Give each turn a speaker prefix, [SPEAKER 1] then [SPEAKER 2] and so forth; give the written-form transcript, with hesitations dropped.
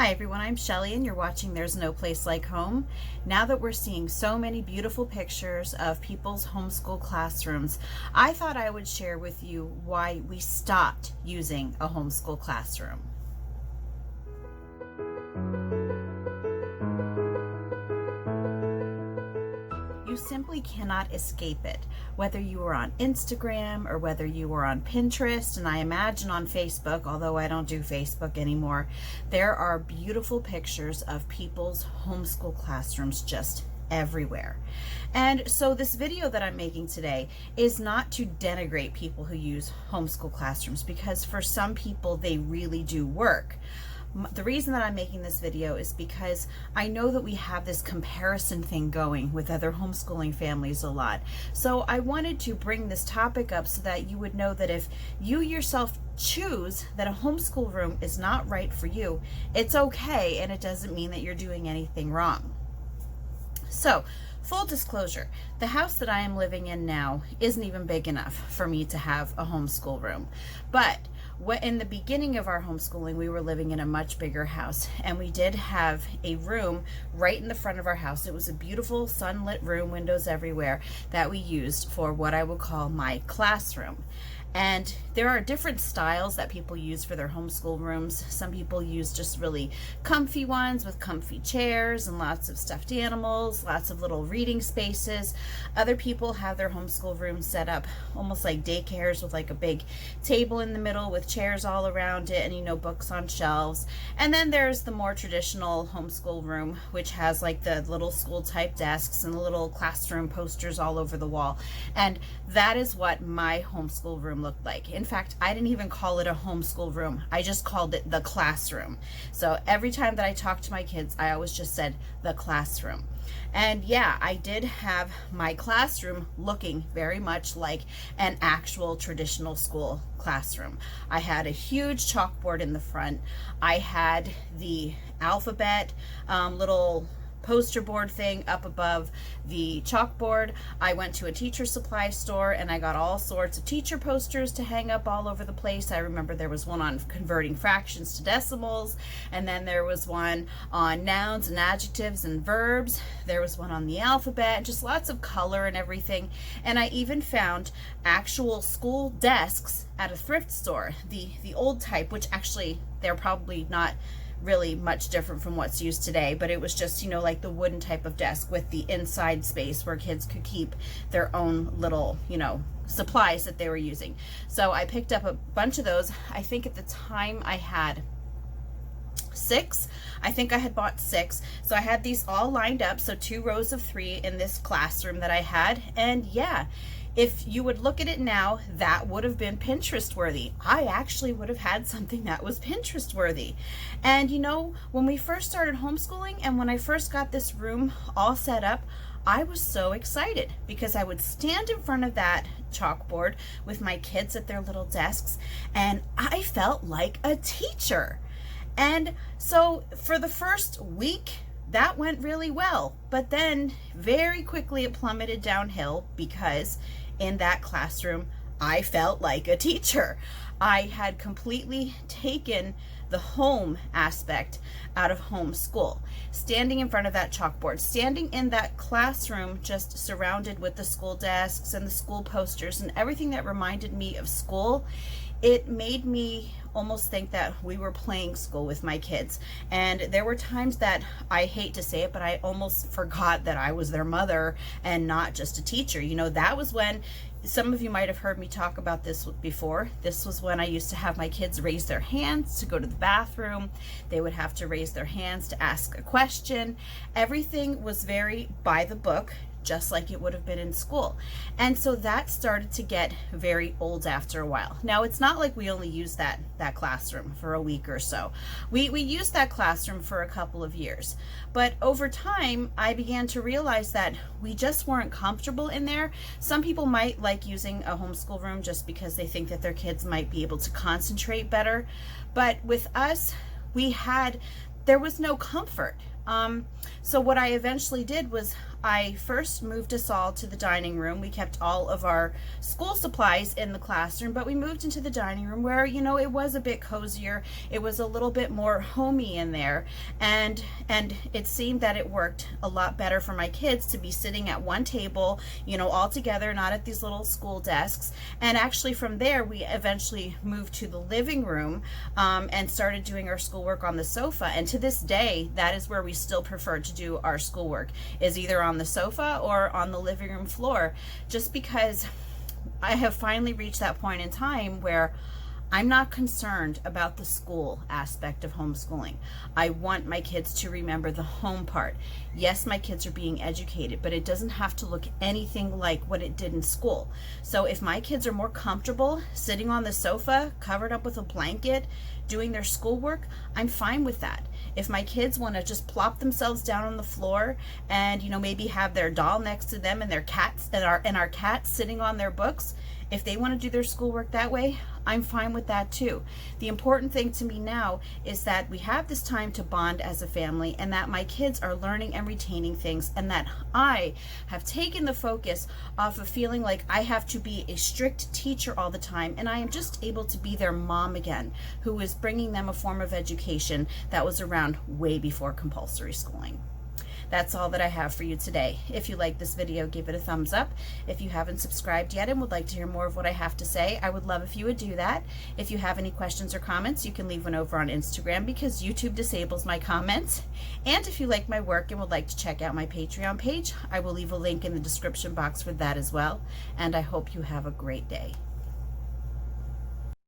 [SPEAKER 1] Hi everyone, I'm Shelly and you're watching There's No Place Like Home. Now that we're seeing so many beautiful pictures of people's homeschool classrooms, I thought I would share with you why we stopped using a homeschool classroom. You simply cannot escape it. Whether you were on Instagram or whether you were on Pinterest, and I imagine on Facebook, although I don't do Facebook anymore, there are beautiful pictures of people's homeschool classrooms just everywhere. And so this video that I'm making today is not to denigrate people who use homeschool classrooms, because for some people they really do work. The reason that I'm making this video is because I know that we have this comparison thing going with other homeschooling families a lot. So I wanted to bring this topic up so that you would know that if you yourself choose that a homeschool room is not right for you, it's okay, and it doesn't mean that you're doing anything wrong. So, full disclosure, the house that I am living in now isn't even big enough for me to have a homeschool room. But in the beginning of our homeschooling, we were living in a much bigger house, and we did have a room right in the front of our house. It was a beautiful sunlit room, windows everywhere, that we used for what I would call my classroom. And there are different styles that people use for their homeschool rooms. Some people use just really comfy ones with comfy chairs and lots of stuffed animals, lots of little reading spaces. Other people have their homeschool rooms set up almost like daycares with like a big table in the middle with chairs all around it and, books on shelves. And then there's the more traditional homeschool room, which has like the little school type desks and the little classroom posters all over the wall. And that is what my homeschool room looked like. In fact, I didn't even call it a homeschool room. I just called it the classroom. So every time that I talked to my kids, I always just said the classroom. And yeah, I did have my classroom looking very much like an actual traditional school classroom. I had a huge chalkboard in the front. I had the alphabet little poster board thing up above the chalkboard. I went to a teacher supply store and I got all sorts of teacher posters to hang up all over the place. I remember there was one on converting fractions to decimals, and then there was one on nouns and adjectives and verbs. There was one on the alphabet, just lots of color and everything. And I even found actual school desks at a thrift store, the old type, which actually they're probably not really much different from what's used today, but it was just, like the wooden type of desk with the inside space where kids could keep their own little, supplies that they were using. So I picked up a bunch of those. I think at the time I had 6. I think I had bought 6. So I had these all lined up. So 2 rows of 3 in this classroom that I had. And yeah, if you would look at it now, that would have been Pinterest worthy. I actually would have had something that was Pinterest worthy. And when we first started homeschooling and when I first got this room all set up, I was so excited because I would stand in front of that chalkboard with my kids at their little desks and I felt like a teacher. And so for the first week, that went really well, but then very quickly it plummeted downhill because in that classroom, I felt like a teacher. I had completely taken the home aspect out of homeschool. Standing in front of that chalkboard, standing in that classroom just surrounded with the school desks and the school posters and everything that reminded me of school, it made me almost think that we were playing school with my kids. And there were times that, I hate to say it, but I almost forgot that I was their mother and not just a teacher. That was when, some of you might have heard me talk about this before. This was when I used to have my kids raise their hands to go to the bathroom. They would have to raise their hands to ask a question. Everything was very by the book, just like it would have been in school. And so that started to get very old after a while. Now, it's not like we only used that classroom for a week or so. We used that classroom for a couple of years. But over time, I began to realize that we just weren't comfortable in there. Some people might like using a homeschool room just because they think that their kids might be able to concentrate better. But with us, there was no comfort. So what I eventually did was I first moved us all to the dining room. We kept all of our school supplies in the classroom, but we moved into the dining room where, you know, it was a bit cozier. It was a little bit more homey in there. And it seemed that it worked a lot better for my kids to be sitting at one table, you know, all together, not at these little school desks. And actually from there, we eventually moved to the living room and started doing our schoolwork on the sofa. And to this day, that is where we still prefer to do our schoolwork, is either on the sofa or on the living room floor, just because I have finally reached that point in time where I'm not concerned about the school aspect of homeschooling. I want my kids to remember the home part. Yes, my kids are being educated, but it doesn't have to look anything like what it did in school. So if my kids are more comfortable sitting on the sofa, covered up with a blanket, doing their schoolwork, I'm fine with that. If my kids want to just plop themselves down on the floor and, you know, maybe have their doll next to them and their cats and our cat sitting on their books, if they want to do their schoolwork that way, I'm fine with that too. The important thing to me now is that we have this time to bond as a family, and that my kids are learning and retaining things, and that I have taken the focus off of feeling like I have to be a strict teacher all the time, and I am just able to be their mom again, who is bringing them a form of education that was around way before compulsory schooling. That's all that I have for you today. If you like this video, give it a thumbs up. If you haven't subscribed yet and would like to hear more of what I have to say, I would love if you would do that. If you have any questions or comments, you can leave one over on Instagram because YouTube disables my comments. And if you like my work and would like to check out my Patreon page, I will leave a link in the description box for that as well. And I hope you have a great day.